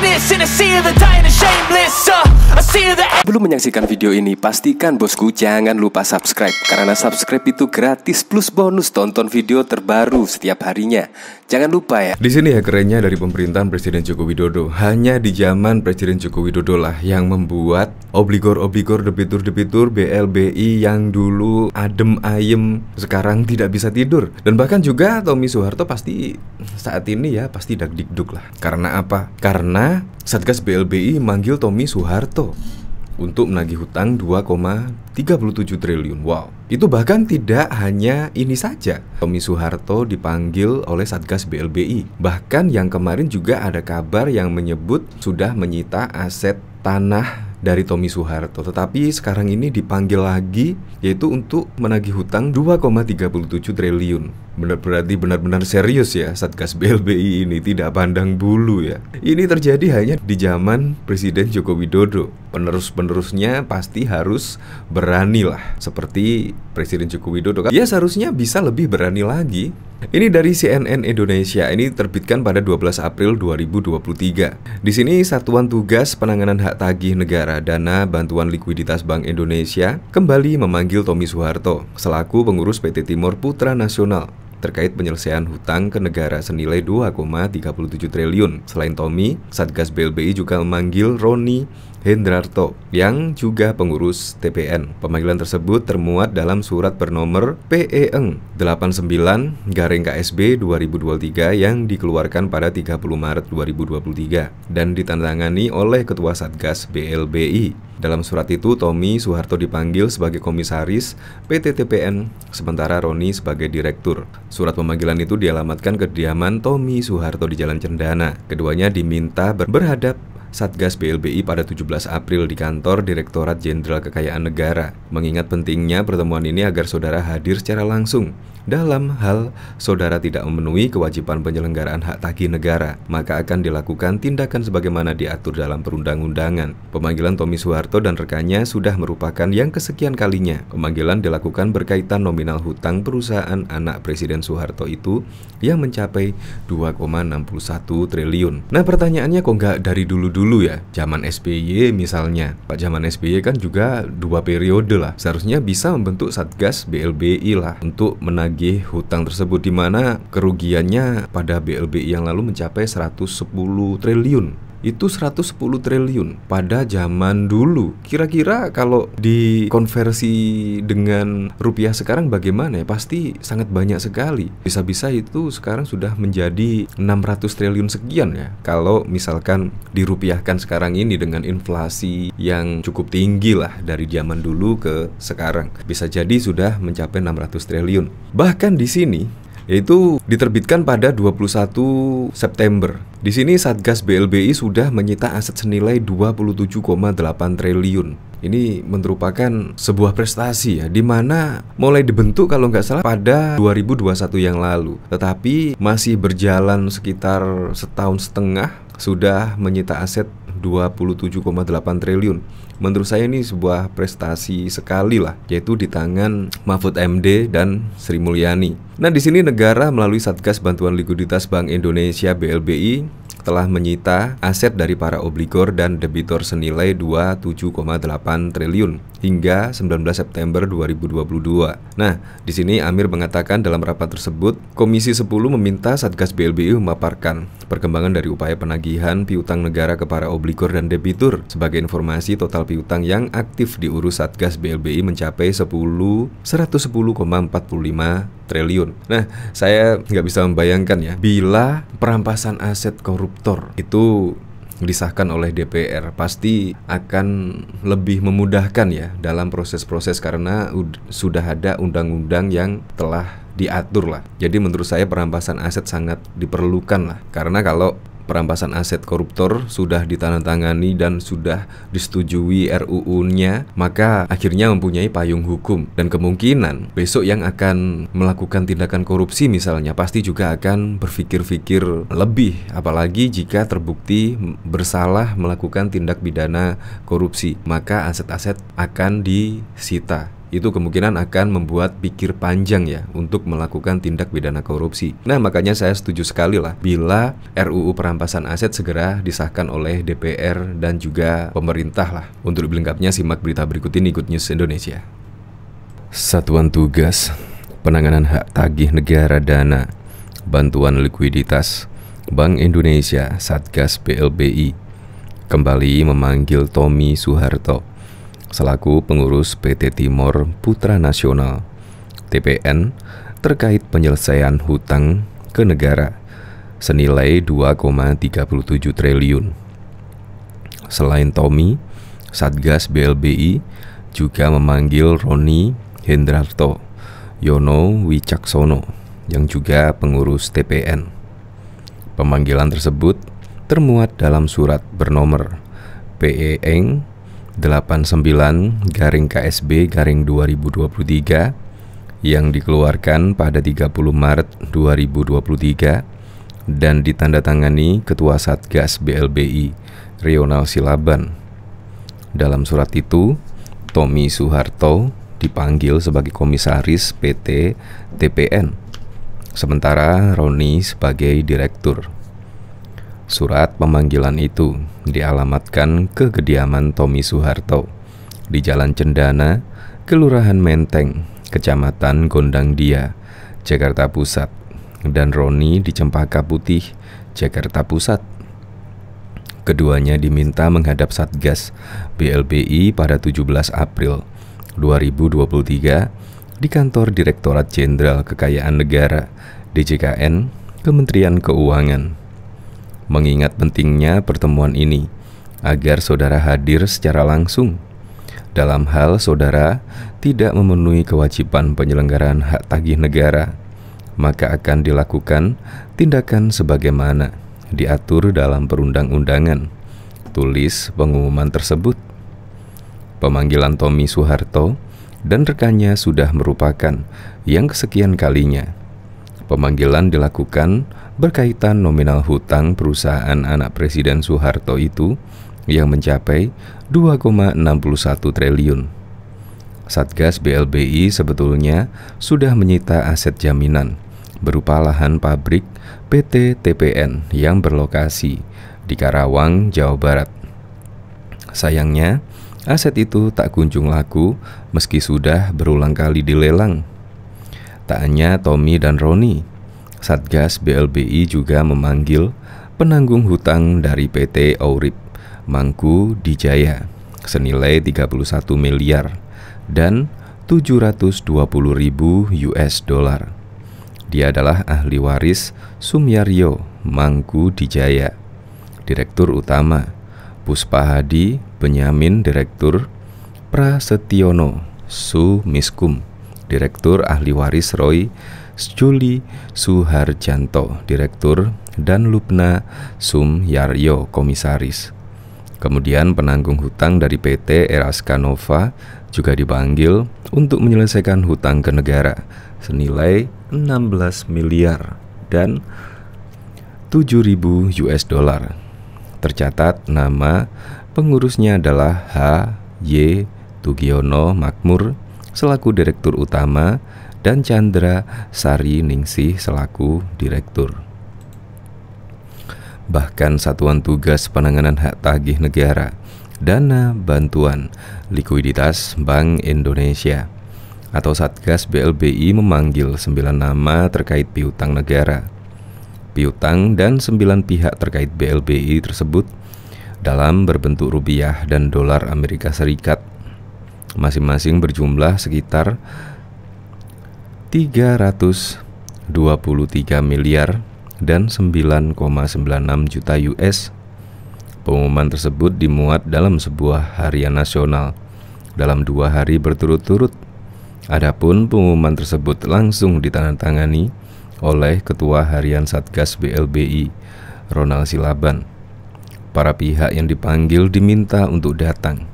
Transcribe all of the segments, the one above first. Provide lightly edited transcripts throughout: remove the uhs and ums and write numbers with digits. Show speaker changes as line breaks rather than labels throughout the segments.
madness in a sea of the dying and shameless. A sea of the.
Belum menyaksikan video ini, pastikan bosku jangan lupa subscribe. Karena subscribe itu gratis plus bonus tonton video terbaru setiap harinya. Jangan lupa ya. Di sini ya kerennya dari pemerintahan Presiden Joko Widodo. Hanya di zaman Presiden Joko Widodo lah yang membuat obligor-obligor, debitur-debitur BLBI yang dulu adem ayem sekarang tidak bisa tidur. Dan bahkan juga Tommy Soeharto pasti saat ini ya pasti dagdikduk lah. Karena apa? Karena Satgas BLBI manggil Tommy Soeharto untuk menagih hutang 2,37 triliun. Wow. Itu bahkan tidak hanya ini saja. Tommy Soeharto dipanggil oleh Satgas BLBI. Bahkan yang kemarin juga ada kabar yang menyebut sudah menyita aset tanah dari Tommy Soeharto. Tetapi sekarang ini dipanggil lagi, yaitu untuk menagih hutang 2,37 triliun. Berarti benar-benar serius ya Satgas BLBI ini, tidak pandang bulu ya. Ini terjadi hanya di zaman Presiden Joko Widodo. Penerus-penerusnya pasti harus berani lah, seperti Presiden Joko Widodo. Ya seharusnya bisa lebih berani lagi. Ini dari CNN Indonesia. Ini terbitkan pada 12 April 2023. Di sini Satuan Tugas Penanganan Hak Tagih Negara Dana Bantuan Likuiditas Bank Indonesia kembali memanggil Tommy Soeharto selaku pengurus PT Timor Putra Nasional terkait penyelesaian hutang ke negara senilai 2,37 triliun. Selain Tommy, Satgas BLBI juga memanggil Roni Hendrarto yang juga pengurus TPN. Pemanggilan tersebut termuat dalam surat bernomor PEN 89/KSB 2023 yang dikeluarkan pada 30 Maret 2023 dan ditandatangani oleh Ketua Satgas BLBI. Dalam surat itu, Tommy Soeharto dipanggil sebagai komisaris PT TPN, sementara Roni sebagai direktur. Surat pemanggilan itu dialamatkan ke kediaman Tommy Soeharto di Jalan Cendana. Keduanya diminta berhadap Satgas BLBI pada 17 April di kantor Direktorat Jenderal Kekayaan Negara. Mengingat pentingnya pertemuan ini agar saudara hadir secara langsung. Dalam hal saudara tidak memenuhi kewajiban penyelenggaraan hak tagih negara, maka akan dilakukan tindakan sebagaimana diatur dalam perundang-undangan. Pemanggilan Tommy Soeharto dan rekannya sudah merupakan yang kesekian kalinya. Pemanggilan dilakukan berkaitan nominal hutang perusahaan anak Presiden Soeharto itu yang mencapai 2,61 triliun. Nah pertanyaannya kok nggak dari dulu ya, zaman SBY misalnya. Pak zaman SBY kan juga 2 periode lah. Seharusnya bisa membentuk Satgas BLBI lah untuk menagih hutang tersebut, di mana kerugiannya pada BLBI yang lalu mencapai 110 triliun. Itu 110 triliun pada zaman dulu. Kira-kira kalau dikonversi dengan rupiah sekarang bagaimana ya? Pasti sangat banyak sekali. Bisa-bisa itu sekarang sudah menjadi 600 triliun sekian ya. Kalau misalkan dirupiahkan sekarang ini dengan inflasi yang cukup tinggi lah dari zaman dulu ke sekarang. Bisa jadi sudah mencapai 600 triliun. Bahkan di sini yaitu diterbitkan pada 21 September. Di sini Satgas BLBI sudah menyita aset senilai 27,8 triliun. Ini merupakan sebuah prestasi ya, di mana mulai dibentuk kalau nggak salah pada 2021 yang lalu. Tetapi masih berjalan sekitar setahun setengah sudah menyita aset 27,8 triliun. Menurut saya ini sebuah prestasi sekali lah, yaitu di tangan Mahfud MD dan Sri Mulyani. Nah, di sini negara melalui Satgas Bantuan Likuiditas Bank Indonesia BLBI telah menyita aset dari para obligor dan debitor senilai 27,8 triliun hingga 19 September 2022. Nah, di sini Amir mengatakan dalam rapat tersebut, Komisi 10 meminta Satgas BLBI memaparkan perkembangan dari upaya penagihan piutang negara ke para obligor dan debitur. Sebagai informasi, total piutang yang aktif diurus Satgas BLBI mencapai 110,45 triliun. Nah, saya nggak bisa membayangkan ya, bila perampasan aset koruptor itu disahkan oleh DPR, pasti akan lebih memudahkan ya dalam proses-proses karena sudah ada undang-undang yang telah diatur lah. Jadi menurut saya perampasan aset sangat diperlukan lah, karena kalau perampasan aset koruptor sudah ditandatangani dan sudah disetujui RUU-nya, maka akhirnya mempunyai payung hukum. Dan kemungkinan besok yang akan melakukan tindakan korupsi misalnya pasti juga akan berpikir-pikir lebih, apalagi jika terbukti bersalah melakukan tindak pidana korupsi, maka aset-aset akan disita. itu kemungkinan akan membuat pikir panjang ya untuk melakukan tindak pidana korupsi. Nah, makanya saya setuju sekali lah bila RUU perampasan aset segera disahkan oleh DPR dan juga pemerintah lah. Untuk lebih lengkapnya simak berita berikut ini, Good News Indonesia. Satuan Tugas Penanganan Hak Tagih Negara Dana Bantuan Likuiditas Bank Indonesia Satgas BLBI kembali memanggil Tommy Soeharto selaku pengurus PT Timor Putra Nasional (TPN) terkait penyelesaian hutang ke negara senilai 2,37 triliun. Selain Tommy, Satgas BLBI juga memanggil Roni Hendrarto Yono Wicaksono yang juga pengurus TPN. Pemanggilan tersebut termuat dalam surat bernomor PE-Eng 89-KSB-2023 yang dikeluarkan pada 30 Maret 2023 dan ditandatangani Ketua Satgas BLBI Ronald Silaban. Dalam surat itu, Tommy Soeharto dipanggil sebagai komisaris PT TPN, sementara Roni sebagai direktur. Surat pemanggilan itu dialamatkan ke kediaman Tommy Soeharto di Jalan Cendana, Kelurahan Menteng, Kecamatan Gondangdia, Jakarta Pusat, dan Roni di Cempaka Putih, Jakarta Pusat. Keduanya diminta menghadap Satgas BLBI pada 17 April 2023 di kantor Direktorat Jenderal Kekayaan Negara DJKN, Kementerian Keuangan. Mengingat pentingnya pertemuan ini agar saudara hadir secara langsung dalam hal saudara tidak memenuhi kewajiban penyelenggaraan hak tagih negara, maka akan dilakukan tindakan sebagaimana diatur dalam perundang-undangan, tulis pengumuman tersebut. Pemanggilan Tommy Soeharto dan rekannya sudah merupakan yang kesekian kalinya. Pemanggilan dilakukan berkaitan nominal hutang perusahaan anak Presiden Soeharto itu yang mencapai 2,61 triliun. Satgas BLBI sebetulnya sudah menyita aset jaminan berupa lahan pabrik PT TPN yang berlokasi di Karawang, Jawa Barat. Sayangnya, aset itu tak kunjung laku meski sudah berulang kali dilelang. Tak hanya Tommy dan Roni, Satgas BLBI juga memanggil penanggung hutang dari PT Aurip Mangku Dijaya senilai 31 miliar dan 720.000 US dollar. Dia adalah ahli waris Sumyaryo Mangku Dijaya, Direktur Utama, Puspa Hadi Benyamin, Direktur, Prasetyono Sumiskum, Direktur Ahli Waris Roy Juli Suharjanto, Direktur, dan Lupna Sumyaryo, Komisaris. Kemudian penanggung hutang dari PT Eraska Nova juga dipanggil untuk menyelesaikan hutang ke negara senilai 16 miliar dan 7.000 US dollar. Tercatat nama pengurusnya adalah H.Y. Tugiono Makmur selaku Direktur Utama dan Chandra Sari Ningsih selaku Direktur. Bahkan Satuan Tugas Penanganan Hak Tagih Negara Dana Bantuan Likuiditas Bank Indonesia atau Satgas BLBI memanggil 9 nama terkait piutang negara. Piutang dan 9 pihak terkait BLBI tersebut dalam berbentuk rupiah dan dolar Amerika Serikat, masing-masing berjumlah sekitar 323 miliar dan 9,96 juta US. Pengumuman tersebut dimuat dalam sebuah harian nasional dalam 2 hari berturut-turut. Adapun pengumuman tersebut langsung ditandatangani oleh Ketua Harian Satgas BLBI Ronald Silaban. Para pihak yang dipanggil diminta untuk datang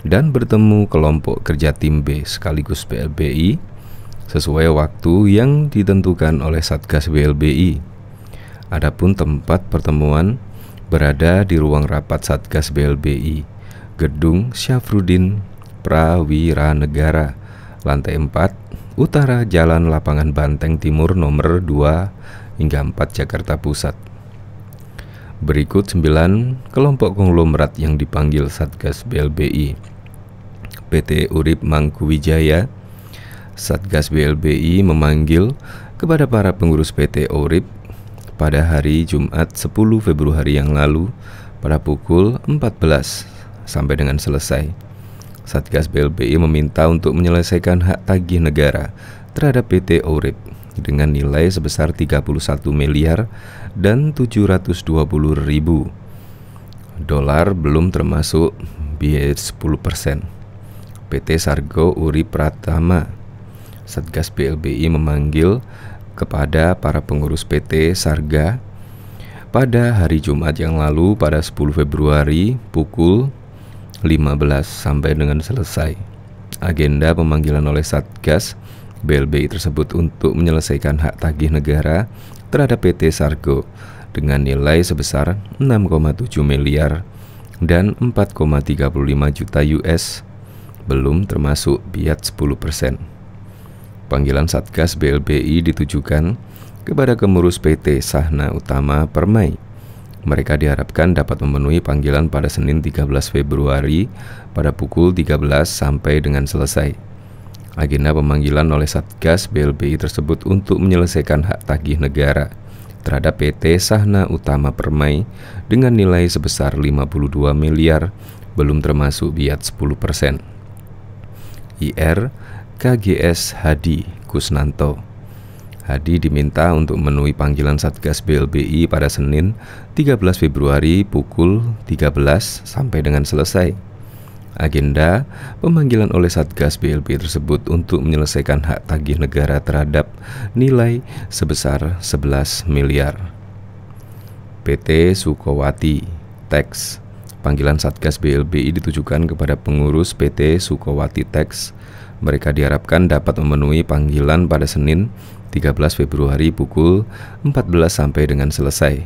dan bertemu kelompok kerja tim B sekaligus BLBI sesuai waktu yang ditentukan oleh Satgas BLBI. Adapun tempat pertemuan berada di ruang rapat Satgas BLBI, Gedung Syafruddin Prawiranegara, lantai 4, utara Jalan Lapangan Banteng Timur nomor 2 hingga 4 Jakarta Pusat. Berikut 9 kelompok konglomerat yang dipanggil Satgas BLBI. PT Urip Mangkuwijaya. Satgas BLBI memanggil kepada para pengurus PT Urip pada hari Jumat 10 Februari yang lalu pada pukul 14 sampai dengan selesai. Satgas BLBI meminta untuk menyelesaikan hak tagih negara terhadap PT Urip dengan nilai sebesar 31 miliar dan 720 ribu dolar belum termasuk biaya 10%. PT Sargo Urip Pratama. Satgas BLBI memanggil kepada para pengurus PT Sarga pada hari Jumat yang lalu pada 10 Februari pukul 15 sampai dengan selesai. Agenda pemanggilan oleh Satgas BLBI tersebut untuk menyelesaikan hak tagih negara terhadap PT Sargo dengan nilai sebesar 6,7 miliar dan 4,35 juta US belum termasuk biaya 10%. Panggilan Satgas BLBI ditujukan kepada pengurus PT Sahna Utama Permai. Mereka diharapkan dapat memenuhi panggilan pada Senin 13 Februari pada pukul 13 sampai dengan selesai. Agenda pemanggilan oleh Satgas BLBI tersebut untuk menyelesaikan hak tagih negara terhadap PT Sahna Utama Permai dengan nilai sebesar 52 miliar belum termasuk biaya 10%. IR KGS Hadi Kusnanto. Hadi diminta untuk memenuhi panggilan Satgas BLBI pada Senin 13 Februari pukul 13 sampai dengan selesai. Agenda pemanggilan oleh Satgas BLBI tersebut untuk menyelesaikan hak tagih negara terhadap nilai sebesar 11 miliar. PT Sukowati Tax. Panggilan Satgas BLBI ditujukan kepada pengurus PT Sukowati Tax. Mereka diharapkan dapat memenuhi panggilan pada Senin 13 Februari pukul 14 sampai dengan selesai.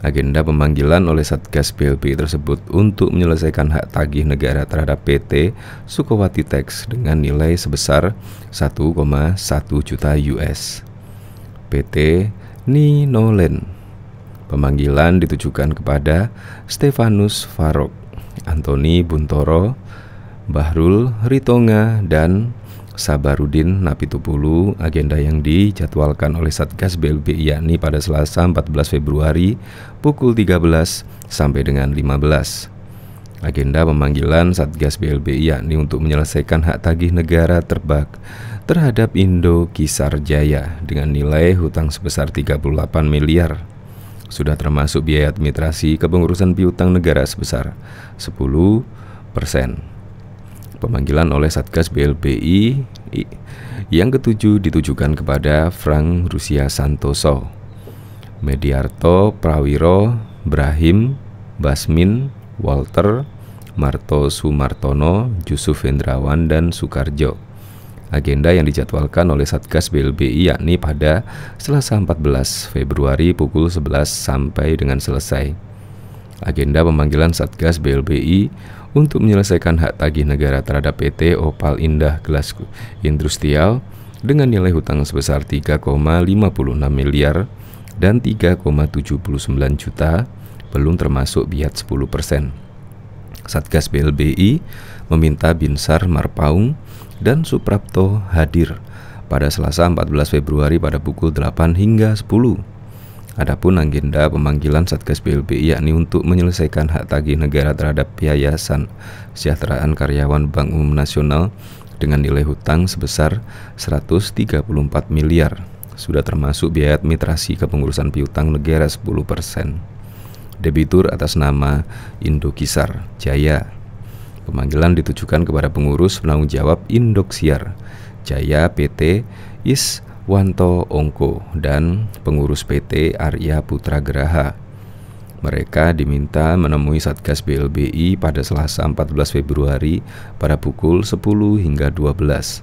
Agenda pemanggilan oleh Satgas BLBI tersebut untuk menyelesaikan hak tagih negara terhadap PT Sukowati Tax dengan nilai sebesar 1,1 juta US. PT Ninolen. Pemanggilan ditujukan kepada Stefanus Farok, Antoni Buntoro, Bahrul Ritonga, dan Sabarudin Napitupulu. Agenda yang dijadwalkan oleh Satgas BLBI yakni pada Selasa 14 Februari pukul 13 sampai dengan 15. Agenda pemanggilan Satgas BLBI yakni untuk menyelesaikan hak tagih negara terhadap Indo Kisar Jaya dengan nilai hutang sebesar 38 miliar. Sudah termasuk biaya administrasi kepengurusan piutang negara sebesar 10%. Pemanggilan oleh Satgas BLBI yang ketujuh ditujukan kepada Frank Rusia Santoso, Mediarto Prawiro, Brahim, Basmin, Walter, Marto Sumartono, Yusuf Hendrawan, dan Sukarjo. Agenda yang dijadwalkan oleh Satgas BLBI yakni pada Selasa 14 Februari pukul 11 sampai dengan selesai. Agenda pemanggilan Satgas BLBI untuk menyelesaikan hak tagih negara terhadap PT Opal Indah Gelas Industrial dengan nilai hutang sebesar 3,56 miliar dan 3,79 juta belum termasuk biaya 10%. Satgas BLBI meminta Binsar Marpaung dan Suprapto hadir pada Selasa 14 Februari pada pukul 8 hingga 10. Adapun agenda pemanggilan Satgas BLBI yakni untuk menyelesaikan hak tagih negara terhadap Yayasan Kesejahteraan Karyawan Bank Umum Nasional dengan nilai hutang sebesar 134 miliar. Sudah termasuk biaya administrasi kepengurusan piutang negara 10%. Debitur atas nama Indo Kisar Jaya. Pemanggilan ditujukan kepada pengurus penanggung jawab Indoksiar Jaya PT Iswanto Ongko dan pengurus PT Arya Putra Geraha. Mereka diminta menemui Satgas BLBI pada Selasa 14 Februari pada pukul 10 hingga 12.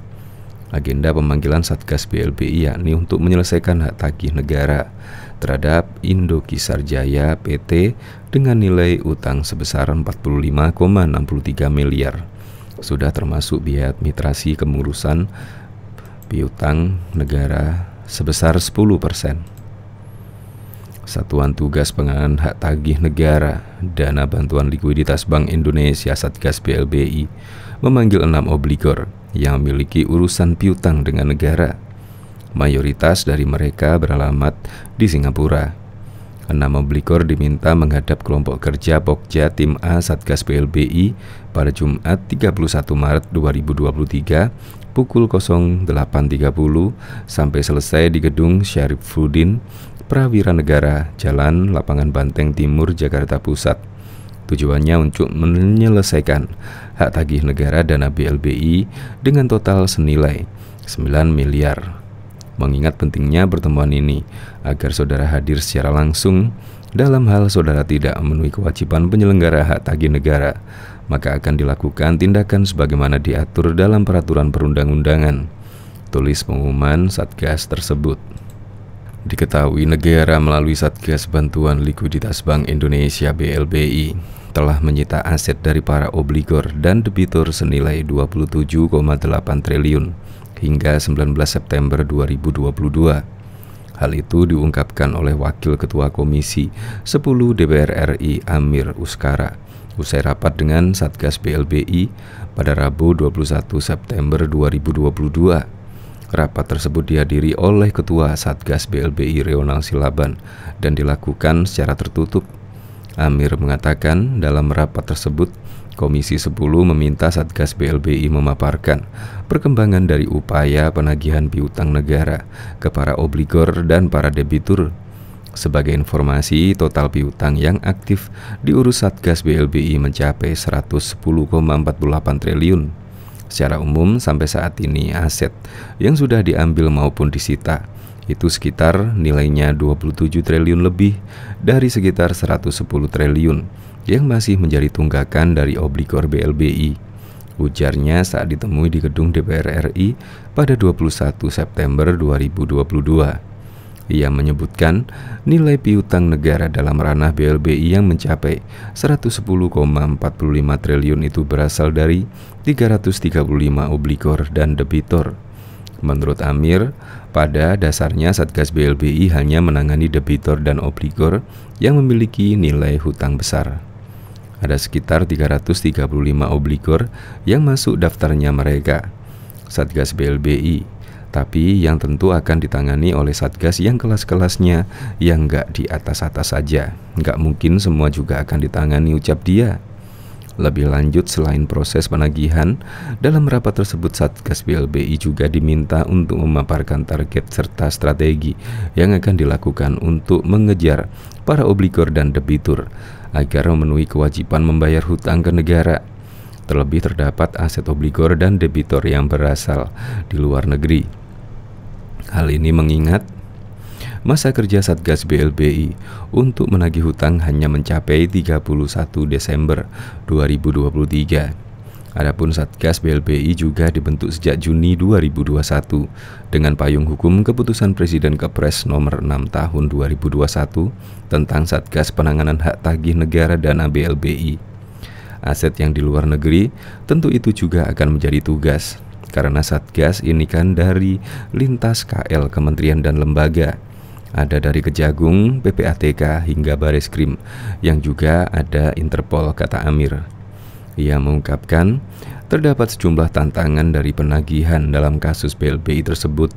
Agenda pemanggilan Satgas BLBI yakni untuk menyelesaikan hak tagih negara terhadap Indo Kisar Jaya PT dengan nilai utang sebesar 45,63 miliar. sudah termasuk biaya administrasi kepengurusan piutang negara sebesar 10%. Satuan Tugas Penanganan Hak Tagih Negara Dana Bantuan Likuiditas Bank Indonesia Satgas BLBI memanggil 6 obligor yang memiliki urusan piutang dengan negara. Mayoritas dari mereka beralamat di Singapura. 6 obligor diminta menghadap kelompok kerja Pokja Tim A Satgas BLBI pada Jumat 31 Maret 2023 pukul 08.30 sampai selesai di gedung Syarifuddin Prawira Negara, Jalan Lapangan Banteng Timur, Jakarta Pusat. Tujuannya untuk menyelesaikan hak tagih negara dana BLBI dengan total senilai 9 miliar. Mengingat pentingnya pertemuan ini agar saudara hadir secara langsung dalam hal saudara tidak memenuhi kewajiban penyelenggara hak tagih negara, maka akan dilakukan tindakan sebagaimana diatur dalam peraturan perundang-undangan. Tulis pengumuman Satgas tersebut. Diketahui negara melalui Satgas Bantuan Likuiditas Bank Indonesia BLBI telah menyita aset dari para obligor dan debitur senilai 27,8 triliun hingga 19 September 2022. Hal itu diungkapkan oleh Wakil Ketua Komisi 10 DPR RI Amir Uskara usai rapat dengan Satgas BLBI pada Rabu 21 September 2022. Rapat tersebut dihadiri oleh Ketua Satgas BLBI Reonal Silaban dan dilakukan secara tertutup. Amir mengatakan dalam rapat tersebut, Komisi 10 meminta Satgas BLBI memaparkan perkembangan dari upaya penagihan piutang negara ke para obligor dan para debitur. Sebagai informasi, total piutang yang aktif diurus Satgas BLBI mencapai 110,48 triliun. Secara umum sampai saat ini aset yang sudah diambil maupun disita itu sekitar nilainya 27 triliun lebih dari sekitar 110 triliun yang masih menjadi tunggakan dari obligor BLBI. Ujarnya saat ditemui di gedung DPR RI pada 21 September 2022. Ia menyebutkan nilai piutang negara dalam ranah BLBI yang mencapai 110,45 triliun itu berasal dari 335 obligor dan debitor. Menurut Amir, pada dasarnya Satgas BLBI hanya menangani debitor dan obligor yang memiliki nilai hutang besar. Ada sekitar 335 obligor yang masuk daftarnya mereka, Satgas BLBI. Tapi yang tentu akan ditangani oleh Satgas yang kelas-kelasnya yang nggak di atas-atas saja. Nggak mungkin semua juga akan ditangani, ucap dia. Lebih lanjut, selain proses penagihan, dalam rapat tersebut Satgas BLBI juga diminta untuk memaparkan target serta strategi yang akan dilakukan untuk mengejar para obligor dan debitur agar memenuhi kewajiban membayar hutang ke negara. Terlebih terdapat aset obligor dan debitor yang berasal di luar negeri. Hal ini mengingat masa kerja Satgas BLBI untuk menagih hutang hanya mencapai 31 Desember 2023. Adapun Satgas BLBI juga dibentuk sejak Juni 2021 dengan payung hukum Keputusan Presiden Kepres nomor 6 tahun 2021 tentang Satgas Penanganan Hak Tagih Negara Dana BLBI. Aset yang di luar negeri tentu itu juga akan menjadi tugas, karena Satgas ini kan dari lintas KL kementerian dan lembaga. Ada dari Kejagung, PPATK hingga Bareskrim, yang juga ada Interpol, kata Amir. Ia mengungkapkan terdapat sejumlah tantangan dari penagihan dalam kasus BLBI tersebut,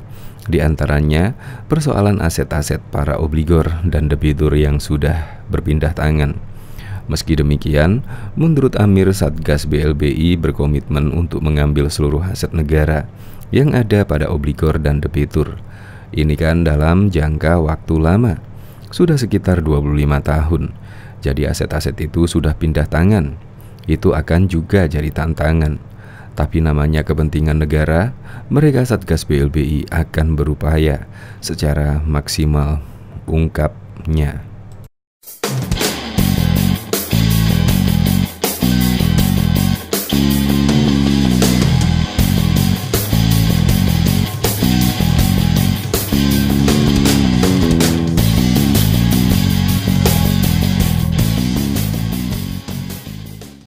di antaranya persoalan aset-aset para obligor dan debitur yang sudah berpindah tangan. Meski demikian, menurut Amir, Satgas BLBI berkomitmen untuk mengambil seluruh aset negara yang ada pada obligor dan debitur. Ini kan dalam jangka waktu lama, sudah sekitar 25 tahun. Jadi aset-aset itu sudah pindah tangan. Itu akan juga jadi tantangan. Tapi namanya kepentingan negara, mereka Satgas BLBI akan berupaya secara maksimal, ungkapnya.